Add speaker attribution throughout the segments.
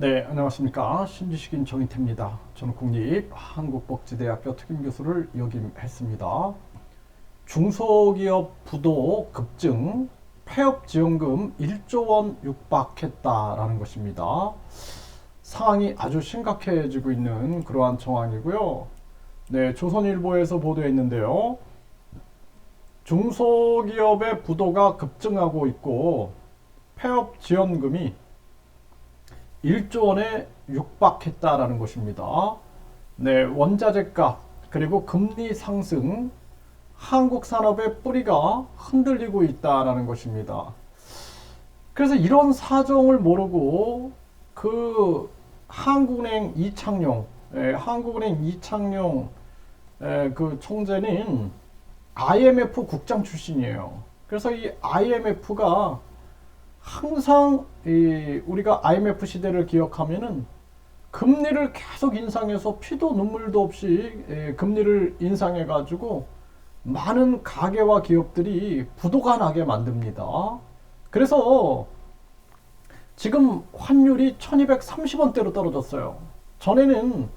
Speaker 1: 네, 안녕하십니까. 신지식인 정인태입니다. 저는 국립한국복지대학교 특임교수를 역임했습니다. 중소기업 부도 급증, 폐업지원금 1조 원 육박했다라는 것입니다. 상황이 아주 심각해지고 있는 그러한 정황이고요. 네, 조선일보에서 보도했는데요. 중소기업의 부도가 급증하고 있고 폐업지원금이 1조 원에 육박했다라는 것입니다. 네, 원자재값 그리고 금리 상승, 한국 산업의 뿌리가 흔들리고 있다라는 것입니다. 그래서 이런 사정을 모르고 한국은행 이창용, 한국은행 이창용 그 총재는 IMF 국장 출신이에요. 그래서 이 IMF가 항상 우리가 IMF 시대를 기억하면은 금리를 계속 인상해서 피도 눈물도 없이 금리를 인상해 가지고 많은 가게와 기업들이 부도가 나게 만듭니다. 그래서 지금 환율이 1230원대로 떨어졌어요. 전에는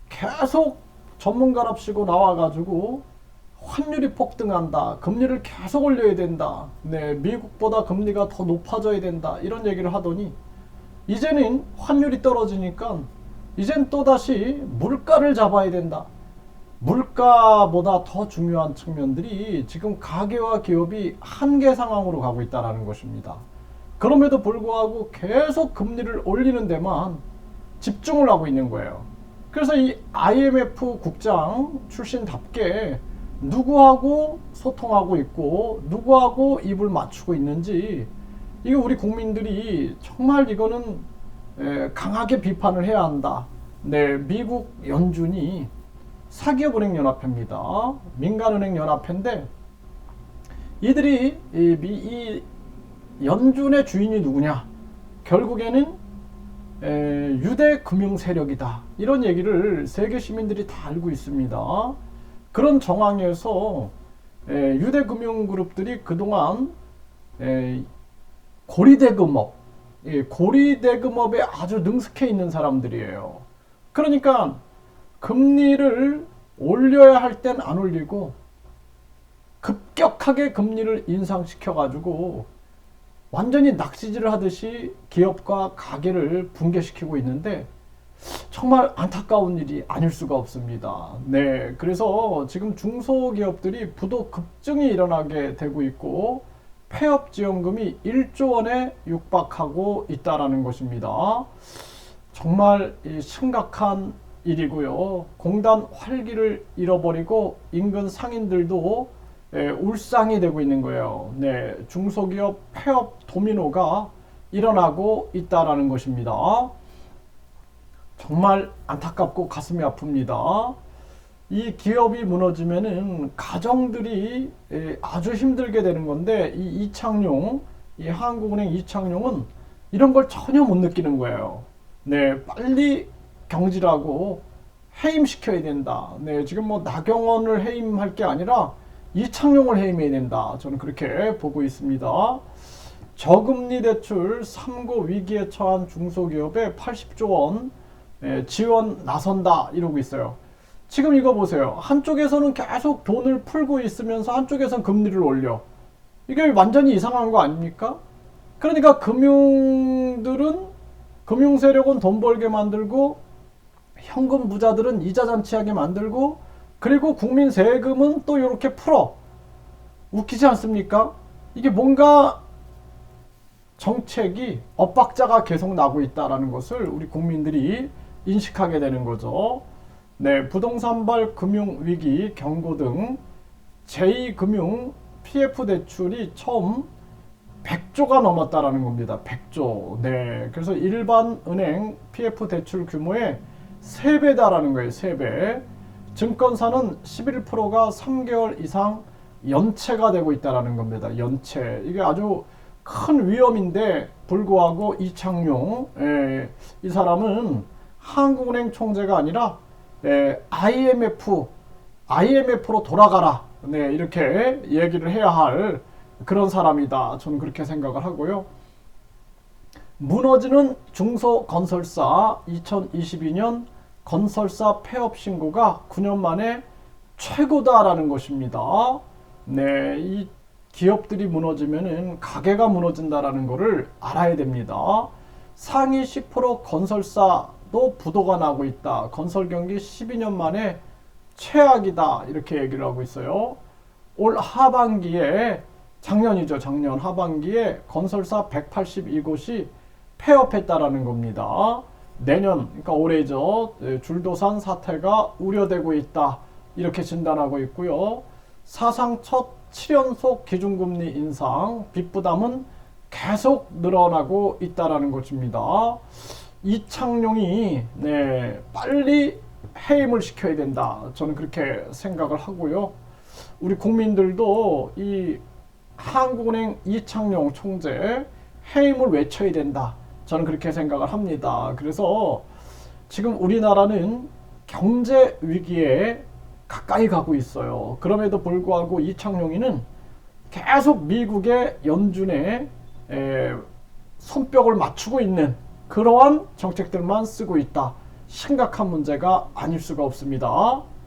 Speaker 1: 계속 전문가랍시고 나와가지고 환율이 폭등한다. 금리를 계속 올려야 된다. 네, 미국보다 금리가 더 높아져야 된다. 이런 얘기를 하더니 이제는 환율이 떨어지니까 이젠 또다시 물가를 잡아야 된다. 물가보다 더 중요한 측면들이 지금 가계와 기업이 한계 상황으로 가고 있다는 것입니다. 그럼에도 불구하고 계속 금리를 올리는 데만 집중을 하고 있는 거예요. 그래서 이 IMF 국장 출신답게 누구하고 소통하고 있고 누구하고 입을 맞추고 있는지 이거 우리 국민들이 정말 이거는 강하게 비판을 해야 한다. 네, 미국 연준이 사기업은행연합회입니다. 민간은행연합회인데 이들이 이 연준의 주인이 누구냐? 결국에는 유대 금융 세력이다. 이런 얘기를 세계 시민들이 다 알고 있습니다. 그런 정황에서 유대 금융 그룹들이 그동안 고리대금업, 고리대금업에 아주 능숙해 있는 사람들이에요. 그러니까 금리를 올려야 할 땐 안 올리고 급격하게 금리를 인상시켜가지고 완전히 낚시질을 하듯이 기업과 가게를 붕괴시키고 있는데 정말 안타까운 일이 아닐 수가 없습니다. 네, 그래서 지금 중소기업들이 부도 급증이 일어나게 되고 있고 폐업지원금이 1조 원에 육박하고 있다라는 것입니다. 정말 심각한 일이고요. 공단 활기를 잃어버리고 인근 상인들도 울상이 되고 있는 거예요. 네, 중소기업 폐업 도미노가 일어나고 있다라는 것입니다. 정말 안타깝고 가슴이 아픕니다. 이 기업이 무너지면은 가정들이 아주 힘들게 되는 건데 이 한국은행 이창용은 이런 걸 전혀 못 느끼는 거예요. 네, 빨리 경질하고 해임시켜야 된다. 네, 지금 뭐 나경원을 해임할 게 아니라 이창용을 해임해야 된다. 저는 그렇게 보고 있습니다. 저금리 대출 3고 위기에 처한 중소기업에 80조 원 지원 나선다 이러고 있어요. 지금 이거 보세요. 한쪽에서는 계속 돈을 풀고 있으면서 한쪽에서는 금리를 올려. 이게 완전히 이상한 거 아닙니까? 그러니까 금융 세력은 돈 벌게 만들고 현금 부자들은 이자 잔치하게 만들고 그리고 국민 세금은 또 이렇게 풀어. 웃기지 않습니까? 이게 뭔가 정책이 엇박자가 계속 나고 있다는 것을 우리 국민들이 인식하게 되는 거죠. 네, 부동산발 금융위기 경고 등 제2금융 PF 대출이 처음 100조가 넘었다라는 겁니다. 100조. 네, 그래서 일반 은행 PF 대출 규모의 3배다라는 거예요. 3배. 증권사는 11%가 3개월 이상 연체가 되고 있다라는 겁니다. 연체. 이게 아주 큰 위험인데 불구하고 이창용 이 사람은 한국은행 총재가 아니라 IMF로 돌아가라. 네, 이렇게 얘기를 해야 할 그런 사람이다. 저는 그렇게 생각을 하고요. 무너지는 중소건설사 2022년 건설사 폐업 신고가 9년 만에 최고다라는 것입니다. 네, 이 기업들이 무너지면은 가게가 무너진다라는 것을 알아야 됩니다. 상위 10% 건설사도 부도가 나고 있다. 건설 경기 12년 만에 최악이다. 이렇게 얘기를 하고 있어요. 올 하반기에 작년 하반기에 건설사 182곳이 폐업했다라는 겁니다. 내년, 그러니까 올해죠. 줄도산 사태가 우려되고 있다. 이렇게 진단하고 있고요. 사상 첫 7연속 기준금리 인상, 빚부담은 계속 늘어나고 있다라는 것입니다. 이창용이 빨리 해임을 시켜야 된다. 저는 그렇게 생각을 하고요. 우리 국민들도 이 한국은행 이창용 총재 해임을 외쳐야 된다. 저는 그렇게 생각을 합니다. 그래서 지금 우리나라는 경제 위기에 가까이 가고 있어요. 그럼에도 불구하고 이창용이는 계속 미국의 연준에 손뼉을 맞추고 있는 그러한 정책들만 쓰고 있다. 심각한 문제가 아닐 수가 없습니다.